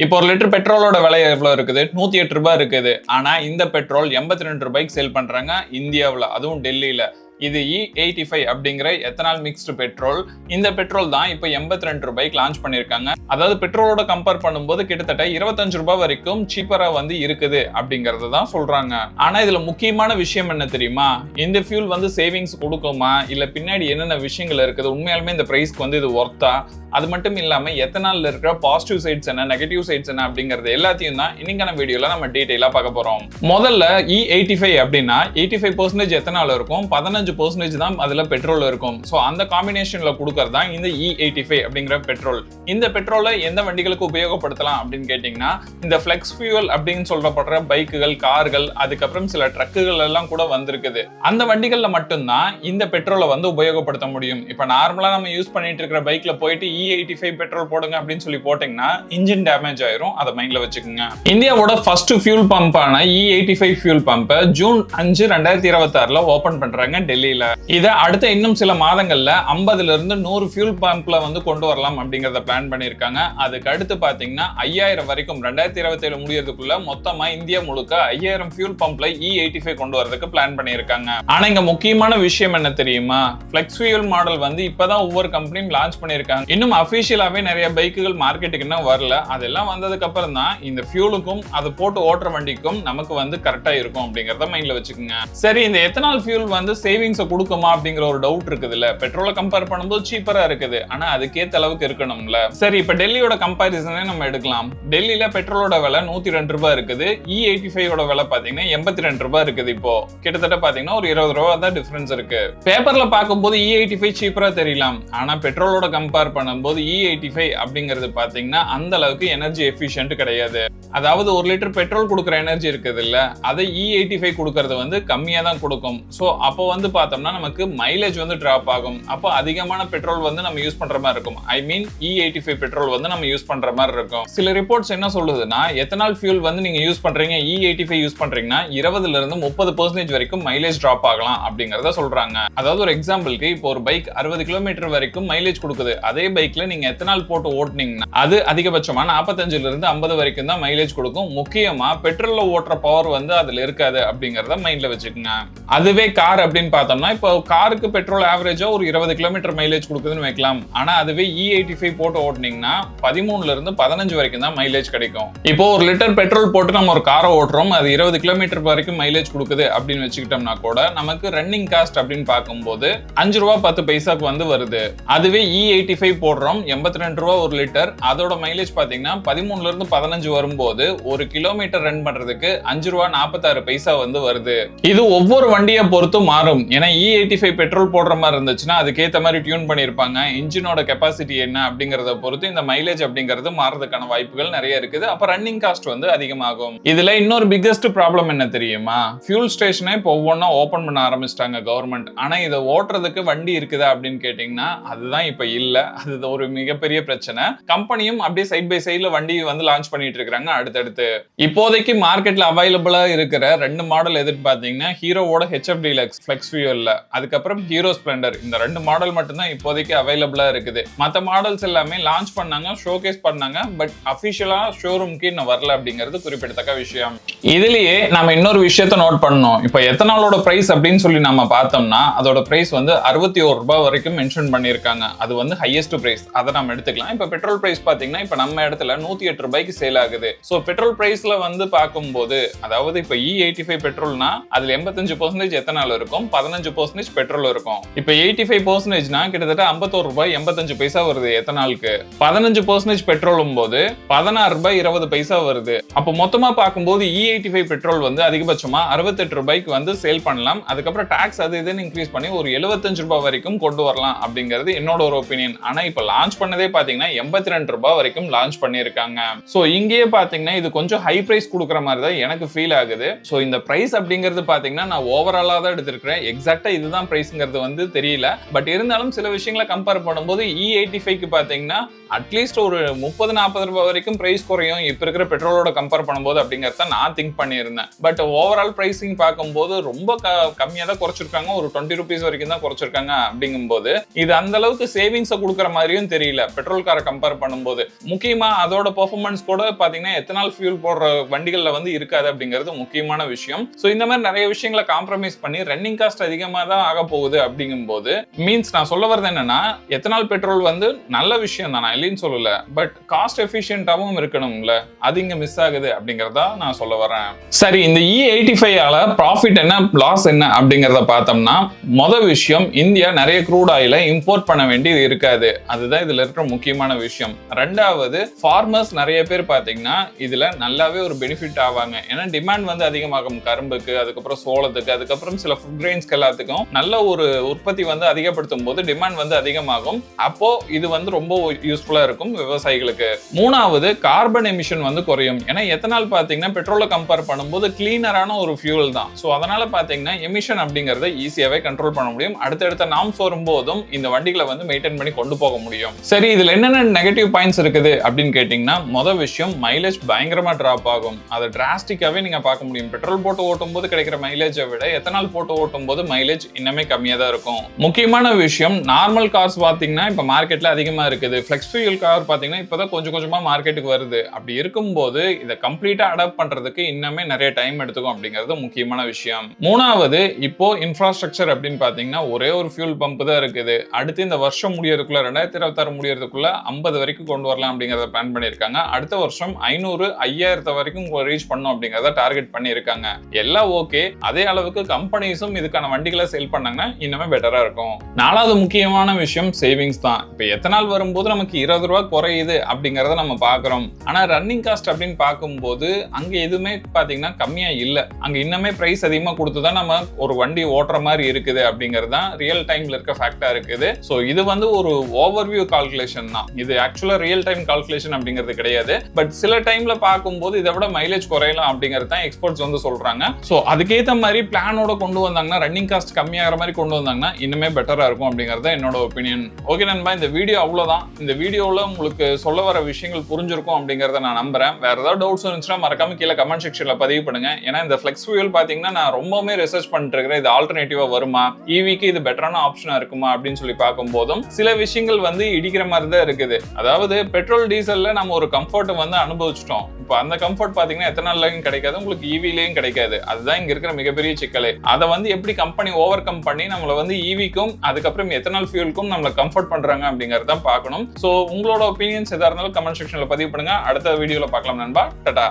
இப்போ ஒரு லிட்டர் பெட்ரோலோட விலை எவ்வளவு இருக்குது? 108 ரூபாய் இருக்குது. ஆனா இந்த பெட்ரோல் 82 ரூபாய்க்கு சேல் பண்றாங்க இந்தியாவுல, அதுவும் டெல்லியில. இது E85 அப்படிங்கிற எத்தனால் மிக்ஸ்டு பெட்ரோல். இந்த பெட்ரோல் தான் இப்போ 82 ரூபாய்க்கு லான்ச் பண்ணிருக்காங்க. அதாவது பெட்ரோலோட கம்பேர் பண்ணும்போது கிட்டத்தட்ட 25 ரூபாய் வரைக்கும் சீப்பரா வந்து இருக்குது அப்படிங்கறத தான் சொல்றாங்க. ஆனா இதுல முக்கியமான விஷயம் என்ன தெரியுமா? இந்த ஃபியூல் வந்து சேவிங்ஸ் கொடுக்குமா, இல்ல பின்னாடி என்னென்ன விஷயங்கள் இருக்குது, உண்மையாலுமே இந்த பிரைஸ்க்கு வந்து இது ஒர்த்தா? அது மட்டும் இல்லாம எத்தனால்ல இருக்கிற பாசிட்டிவ் சைட்ஸ் என்ன, நெகட்டிவ் சைட்ஸ் என்ன அப்படிங்கறது எல்லாத்தையும் தான் இன்னைக்கான வீடியோல நம்ம டீடைலா பார்க்க போறோம். முதல்ல E85 அப்படின்னா 85% எத்தனால் இருக்கும், 15% தான் அதுல பெட்ரோல் இருக்கும். சோ அந்த காம்பினேஷன்ல கொடுக்கறது தான் இந்த E85 அப்படிங்கிற பெட்ரோல். இந்த பெட்ரோலை எந்த வண்டிகளுக்கு உபயோகப்படுத்தலாம் அப்படின்னு கேட்டீங்கன்னா, இந்த ஃபிளெக்ஸ் ஃபியூல் அப்படின்னு சொல்லப்படுற பைக்குகள், கார்கள், அதுக்கப்புறம் சில ட்ரக்குகள் எல்லாம் கூட வந்திருக்குது. அந்த வண்டிகள்ல மட்டும்தான் இந்த பெட்ரோலை வந்து உபயோகப்படுத்த முடியும். இப்ப நார்மலா நம்ம யூஸ் பண்ணிட்டு இருக்கிற பைக்ல போயிட்டு E85 பெட்ரோல் போடுங்க அப்படின்னு சொல்லி போட்டீங்கன்னா இன்ஜின் டேமேஜ் ஆயிரும். அதை மைண்ட்ல வச்சுக்கோங்க. இந்தியாவோட ஃபர்ஸ்ட் ஃபியூல் பம்பான E85 ஃபியூல் பம்பை ஜூன் 5, 2026 ஓபன் பண்றாங்க டெல்லியில. இதை அடுத்த இன்னும் சில மாதங்கள்ல 50ல இருந்து 100 ஃபியூல் பம்ப்ல வந்து கொண்டு வரலாம் அப்படிங்கறத பிளான் பண்ணிருக்காங்க. அதுக்கு அடுத்து பாத்தீங்கன்னா 5000 வரைக்கும் 2027 முடியறதுக்குள்ள மொத்தமா இந்தியா முழுக்க 5000 ஃபியூல் பம்ப்ல E85 கொண்டு வரதுக்கு பிளான் பண்ணிருக்காங்க. ஆனா இங்க முக்கியமான விஷயம் என்ன தெரியுமா? ஃபிளெக்ஸ் ஃபியூல் மாடல் வந்து இப்பதான் ஒவ்வொரு கம்பெனியும் லான்ச் பண்ணிருக்காங்க. இன்னும் அபிஷியலாவே நிறைய பைக்குகள் மார்க்கெட்டுக்கு இன்னும் வரல. அதெல்லாம் வந்ததுக்கு அப்புறம் தான் இந்த ஃபியூலுக்கும் அது போட்டு ஓட்டுற வண்டிக்கும் நமக்கு வந்து கரெக்டா இருக்கும் அப்படிங்கறத மைண்ட்ல வச்சுக்கோங்க. சரி, இந்த எத்தனால் ஃபியூல் வந்து சேவிங்ஸ் கொடுக்குமா அப்படிங்கிற ஒரு டவுட் இருக்குதுல்ல. பெட்ரோலை கம்பேர் பண்ணும்போது சீப்பரா இருக்குது, ஆனா அதுக்கேத்த அளவுக்கு இருக்கணும்ல. சரி, இப்ப டெல்லியோட கம்பாரிசனே நம்ம எடுக்கலாம். டெல்லியில பெட்ரோலோட விலை 102 ரூபாய் இருக்குது. E85 ஓட விலை பாத்தீங்கன்னா 82 ரூபாய் இருக்குது. இப்போ கிட்டத்தட்ட பாத்தீங்கன்னா ஒரு 20 ரூபாய் தான் டிஃபரன்ஸ் இருக்கு. பேப்பர்ல பார்க்கும்போது E85 சீப்பரா தெரியலாம், ஆனா பெட்ரோலோட கம்பேர் பண்ணும்போது E85 அப்படிங்கிறது பாத்தீங்கன்னா அந்த அளவுக்கு எனர்ஜி எஃபிஷியன்ட் கிடையாது. அதாவது ஒரு லிட்டர் பெட்ரோல் கொடுக்குற எனர்ஜி இருக்குது இல்ல, அதை E85 கொடுக்கறது வந்து கம்மியா தான் கொடுக்கும். சோ அப்போ வந்து பார்த்தோம்னா நமக்கு மைலேஜ் வந்து டிராப் ஆகும். அப்போ அதிகமான பெட்ரோல் வந்து நம்ம யூஸ் பண்ற மாதிரி இருக்கும். ஐ மீன் E85 பெட்ரோல் வந்து நம்ம யூஸ் பண்ற மாதிரி இருக்கும். சில ரிப்போர்ட்ஸ் என்ன சொல்லுதுன்னா, எத்தனால் ஃபியூல் வந்து நீங்க யூஸ் பண்றீங்க, E85 யூஸ் பண்றீங்கன்னா 20ல இருந்து 30% வரைக்கும் மைலேஜ் டிராப் ஆகலாம் அப்படிங்கறத சொல்றாங்க. அதாவது ஒரு எக்ஸாம்பிளுக்கு இப்போ ஒரு பைக் 60 கிலோமீட்டர் வரைக்கும் மைலேஜ் கொடுக்குது. அதே பைக்ல நீங்க எத்தனால் போட்டு ஓட்டுனீங்கன்னா அது அதிகபட்சமா 45ல இருந்து 50 வரைக்கும் தான் மைலேஜ் கொடுக்கும். முக்கியமா பெட்ரோல்ல ஓட்டுற பவர் வந்து அதுல இருக்காது அப்படிங்கறத மைண்ட்ல வச்சுக்கோங்க. அதுவே கார் அப்படின்னு பார்த்தோம்னா, இப்போ காருக்கு பெட்ரோல் ஆவரேஜா ஒரு 20 கிலோமீட்டர் மைலேஜ் கொடுக்குதுன்னு வைக்கலாம். ஆனா அதுவே E85 போட்டு ஓட்டுனீங்கன்னா 13ல இருந்து 15 வரைக்கும் தான் மைலேஜ் கிடைக்கும். இப்போ ஒரு லிட்டர் பெட்ரோல் போட்டு நம்ம ஒரு காரை ஓட்டுறோம், அது 20 கிலோமீட்டர் வரைக்கும் மைலேஜ் கொடுக்குது அப்படின்னு வச்சுக்கிட்டோம்னா கூட நமக்கு ரன்னிங் காஸ்ட் அப்படின்னு பார்க்கும்போது 5 ரூபாய் 10 பைசாக்கு வந்து வருது. அதுவே E85 போடுறோம் 82 ரூபாய் ஒரு லிட்டர், அதோட மைலேஜ் பாத்தீங்கன்னா 13ல இருந்து 15 வரும்போது ஒரு கிலோமீட்டர் ரன் பண்றதுக்கு 5 ரூபாய் 46 பைசா வந்து வருது. இது ஒவ்வொரு வண்டியை பொறுத்து மாறும். ஏன்னா E85 பெட்ரோல் போடுற மாதிரி இருந்துச்சுன்னா அதுக்கேற்ற மாதிரி டியூன் பண்ணிருப்பாங்க. இன்ஜினோட கெப்பாசிட்டி என்ன அப்படிங்கறத பொறுத்து இந்த மைலேஜ் அப்படிங்கிறது மாறதுக்கான வாய்ப்புகள் நிறைய இருக்குது. அப்ப ரன்னிங் காஸ்ட் வந்து அதிகமாகும். இதுல இன்னொரு பிக்கஸ்ட் ப்ராப்ளம் என்ன தெரியுமா? ஃபியூல் ஸ்டேஷனை இப்போ ஒவ்வொன்றா ஓபன் பண்ண ஆரம்பிச்சிட்டாங்க கவர்மெண்ட். ஆனா இதை ஓட்டுறதுக்கு வண்டி இருக்குதா அப்படின்னு கேட்டீங்கன்னா அதுதான் இப்ப இல்ல. அது ஒரு மிகப்பெரிய பிரச்சனை. கம்பெனியும் அப்படியே சைட் பை சைட்ல வண்டி வந்து லான்ச் பண்ணிட்டு இருக்காங்க அடுத்தடுத்து. இப்போதைக்கு மார்க்கெட்ல அவைலபிளா இருக்கிற 2 மாடல் எதுன்னு பாத்தீங்கன்னா, ஹீரோவோட HF Deluxe ஃபிளெக்ஸ் ஃபியூல்ல, அதுக்கப்புறம் ஹீரோ ஸ்ப்ளெண்டர். இந்த 2 மாடல் மட்டும் தான் இப்போதைக்கு அவைலபிளா இருக்குது. மத்த மாடல்ஸ் எல்லாமே லான்ச் பண்ணாங்க, ஷோகேஸ் பண்ணாங்க, பட் அபிஷியலா ஷோரூம்க்கு இன்னும் வரல அப்படிங்கிறது குறிப்பிடத்தக்க விஷயம். இதுலயே நம்ம இன்னொரு விஷயத்தை நோட் பண்ணோம். இப்போ எத்தனாலோட பிரைஸ் அப்படின்னு சொல்லி நம்ம பார்த்தோம்னா அதோட பிரைஸ் வந்து 61 ரூபாய் வரைக்கும் மென்ஷன் பண்ணிருக்காங்க. அது வந்து ஹையஸ்ட் பிரைஸ். அதை நம்ம எடுத்துக்கலாம். இப்ப பெட்ரோல் பிரைஸ் பாத்தீங்கன்னா இப்ப நம்ம இடத்துல 108 ரூபாய்க்கு சேல் ஆகுது. சோ பெட்ரோல் பிரைஸ்ல வந்து பார்க்கும்போது, அதாவது இப்ப E85 பெட்ரோல்னா அதுல 85% எத்தனால் இருக்கும், 15% பெட்ரோல் இருக்கும். இப்ப 85%னா கிட்டத்தட்ட 51 ரூபாய் 85 பைசா வருது எத்தனாலுக்கு. 15% பெட்ரோலும் போது 16 ரூபாய் 20 பைசா வருது. அப்ப மொத்தமா பார்க்கும்போது E85 பெட்ரோல் வந்து அதிகபட்சமா 68 ரூபாய்க்கு வந்து சேல் பண்ணலாம். அதுக்கப்புறம் டாக்ஸ் அது இதுன்னு இன்க்ரீஸ் பண்ணி ஒரு 75 ரூபாய் வரைக்கும் கொண்டு வரலாம் அப்படிங்கிறது என்னோட ஒரு ஒப்பீனியன். ஆனா இப்ப லான்ச் பண்ணதே பாத்தீங்கன்னா 82 ரூபாய் வரைக்கும் லான்ச் பண்ணிருக்காங்க. சோ இங்கேயே பாத்தீங்கன்னா இது கொஞ்சம் ஹை பிரைஸ் கொடுக்குற மாதிரி தான் எனக்கு ஃபீல் ஆகுது. சோ இந்த பிரைஸ் அப்படிங்கிறது பாத்தீங்கன்னா நான் ஓவராலா தான் எடுத்திருக்கிறேன். எக்ஸாக்டா இதுதான் பிரைஸ்ங்கிறது வந்து தெரியல. பட் இருந்தாலும் சில விஷயங்களை கம்பேர் பண்ணும்போது E85க்கு பாத்தீங்கன்னா அட்லீஸ்ட் ஒரு 30-40 ரூபாய் வரைக்கும் பிரைஸ் குறையும் இப்ப இருக்கிற பெட்ரோலோட கம்பேர் பண்ணும்போது அப்படிங்கறத நான் திங்க் பண்ணியிருந்தேன். பட் ஓவரால் பிரைசிங் பார்க்கும்போது ரொம்ப கம்மியா தான் குறைச்சிருக்காங்க. ஒரு 20 ரூபீஸ் வரைக்கும் தான் குறைச்சிருக்காங்க. அப்படிங்கும்போது இது அந்த அளவுக்கு சேவிங்ஸை கொடுக்குற மாதிரியும் தெரியல பெட்ரோல் காரை கம்பேர் பண்ணும்போது. முக்கியமா அதோட பெர்ஃபார்மன்ஸ் கூட பாத்தீங்கன்னா எத்தனால் ஃபியூல் போடுற வண்டிகள்ல வந்து இருக்காது அப்படிங்கிறது முக்கியமான விஷயம். ஸோ இந்த மாதிரி நிறைய விஷயங்களை காம்ப்ரமைஸ் பண்ணி ரன்னிங் காஸ்ட் அதிகமாக தான் ஆக போகுது. அப்படிங்கும்போது மீன்ஸ் நான் சொல்ல வரது என்னன்னா எத்தனால் பெட்ரோல் வந்து நல்ல விஷயம் தான், நான் இல்லைன்னு சொல்லல. பட் காஸ்ட் எஃபிஷியன்டாவும் இருக்கணும்ல, அது இங்க மிஸ் ஆகுது அப்படிங்கறதா நான் சொல்ல வரேன். சரி, இந்த E85ஆல ப்ராஃபிட் என்ன லாஸ் என்ன அப்படிங்கறத பார்த்தோம்னா, முதல் விஷயம் இந்தியா நிறைய க்ரூட் ஆயிலை இம்போர்ட் பண்ண வேண்டியது இருக்காது. அதுதான் இதுல இருக்கிற முக்கியமான விஷயம். ரெண்டாவது, ஃபார்மர்ஸ் நிறைய பேர் பாத்தீங்கன்னா இதுல நல்லாவே ஒரு பெனிஃபிட் ஆவாங்க. ஏன்னா டிமாண்ட் வந்து அதிகமாகும் கரும்புக்கு, அதுக்கப்புறம் சோளத்துக்கு, அதுக்கப்புறம் சில ஃபுட் கிரெயின்ஸ்க்கு எல்லாத்துக்கும் நல்ல ஒரு உற்பத்தி வந்து அதிகப்படுத்தும் போது டிமாண்ட் வந்து அதிகமாகும். அப்போ இது வந்து ரொம்ப யூஸ்ஃபுல்லா இருக்கும் விவசாயிகளுக்கு. மூணாவது, கார்பன் எமிஷன் வந்து குறையும். ஏன்னா எத்தனால் பாத்தீங்கன்னா பெட்ரோலை கம்பேர் பண்ணும்போது கிளீனரான ஒரு ஃபியூல் தான். ஸோ அதனால பாத்தீங்கன்னா எமிஷன் அப்படிங்கறத ஈஸியாவே கண்ட்ரோல் பண்ண முடியும். அடுத்தடுத்த நாம்ஸ் வரும்போதும் இந்த வண்டிகளை வந்து மெயின்டைன் பண்ணி கொண்டு போக முடியும். சரி, இதுல என்னென்ன நெகட்டிவ் பாயிண்ட்ஸ் இருக்குது அப்படின்னு கேட்டீங்கன்னா, முதல் விஷயம் மைலேஜ் பயங்கரமா டிராப் ஆகும். அதை டிராஸ்டிக்காவே நீங்க பார்க்க முடியும். பெட்ரோல் போட்டு ஓட்டும் போது கிடைக்கிற மைலேஜை விட எத்தனால் போட்டு ஓட்டும் போது மைலேஜ் இன்னமே கம்மியா தான் இருக்கும். முக்கியமான விஷயம், நார்மல் கார்ஸ் பாத்தீங்கன்னா இப்ப மார்க்கெட்ல அதிகமா இருக்குது. ஃபிளெக்ஸ் ஃபியூல் கார் பாத்தீங்கன்னா இப்பதான் கொஞ்சம் கொஞ்சமா மார்க்கெட்டுக்கு வருது. அப்படி இருக்கும்போது இதை கம்ப்ளீட்டா அடாப்ட் பண்றதுக்கு இன்னமே நிறைய டைம் எடுத்துக்கும் அப்படிங்கிறது முக்கியமான விஷயம். மூணாவது, இப்போ இன்ஃப்ராஸ்ட்ரக்சர் அப்படின்னு பாத்தீங்கன்னா ஒரே ஒரு ஃபியூல் பம்ப் தான் இருக்குது. அடுத்து இந்த வருஷம் முடியறதுக்குள்ள 2026 முடியறதுக்குள்ள 50 வரைக்கும் கொண்டு வரலாம் அப்படிங்கறத பிளான் பண்ணிருக்காங்க. அடுத்த வருஷம் 500 5000 வரைக்கும் ரீச் பண்ணும் அப்படிங்கறத டார்கெட் பண்ணிருக்காங்க. எல்லாம் ஓகே. அதே அளவுக்கு கம்பெனிஸும் இதுக்கான வண்டிகளை சேல் பண்ணாங்கன்னா இன்னுமே பெட்டரா இருக்கும். நாலாவது முக்கியமான விஷயம் சேவிங்ஸ் தான். இப்ப எத்தனால் வரும்போது நமக்கு 20 ரூபாய் குறையுது அப்படிங்கறத நம்ம பாக்குறோம். ஆனா ரன்னிங் காஸ்ட் அப்படின்னு பார்க்கும்போது அங்க எதுவுமே பாத்தீங்கன்னா கம்மியா இல்ல. அங்க இன்னமே பிரைஸ் அதிகமா கொடுத்துதான் நம்ம ஒரு வண்டி ஓட்டுற மாதிரி இருக்குது அப்படிங்கிறது தான் ரியல் டைம்ல இருக்க ஃபேக்டா இருக்குது. சோ இது வந்து ஒரு ஓவர்வியூ கால்குலேஷன் தான். இது ஆக்சுவலா ரியல் டைம் கால்குலேஷன் அப்படிங்கிறது கிடையாது. பட் சில டைம்ல பார்க்கும்போது இதை விட மைலேஜ் குறையலாம் அப்படிங்கிறது தான் எக்ஸ்பர்ட்ஸ் வந்து சொல்றாங்க. சோ அதுக்கேற்ற மாதிரி பிளானோட கொண்டு வந்தாங்கன்னா, ரன்னிங் காஸ்ட் கம்மியாகிற மாதிரி கொண்டு வந்தாங்கன்னா இன்னுமே பெட்டரா இருக்கும் அப்படிங்கிறது என்னோட ஒப்பீனியன். ஓகே நண்பா, இந்த வீடியோ அவ்வளவுதான். இந்த வீடியோல உங்களுக்கு சொல்ல வர விஷயங்கள் புரிஞ்சிருக்கும் அப்படிங்கறத நான் நம்புறேன். வேற ஏதாவது டவுட்ஸ் இருந்துச்சுன்னா மறக்காம கீழே கமெண்ட் செக்ஷன்ல பதிவு பண்ணுங்க. ஏன்னா இந்த ஃபிளெக்ஸ் ஃபியூல் பாத்தீங்கன்னா நான் ரொம்பவே ரிசர்ச் பண்ணிட்டு இருக்கிறேன். இது ஆல்டர்னேட்டிவா வருமா, ஈவிக்கு இது பெட்டரான ஆப்ஷனா இருக்குமா அப்படின்னு சொல்லி பார்க்கும் போதும் சில விஷயங்கள் வந்து இடிக்கிற மாதிரி தான் இருக்குது. அதாவது பெட்ரோல் டீசல்ல நம்ம ஒரு கம்ஃபர்ட் வந்து அனுபவிச்சிட்டோம். இப்போ அந்த கம்ஃபர்ட் பாத்தீங்கன்னா எத்தனாலையும் கிடைக்காது, உங்களுக்கு ஈவிலையும் கிடைக்காது. அதுதான் இங்க இருக்கிற மிகப்பெரிய சிக்கலே. அதை வந்து எப்படி கம்பெனி ஓவர் கம் பண்ணி நம்மள வந்து ஈவிக்கும் அதுக்கப்புறம் எத்தனால் ஃபியூலுக்கும் நம்மள கம்ஃபர்ட் பண்றாங்க அப்படிங்கறத பார்க்கணும். சோ உங்களோட ஒப்பீனியன்ஸ் எதா இருந்தாலும் கமெண்ட் செக்ஷன்ல பதிவு பண்ணுங்க. அடுத்த வீடியோல பார்க்கலாம் நண்பா. டாடா.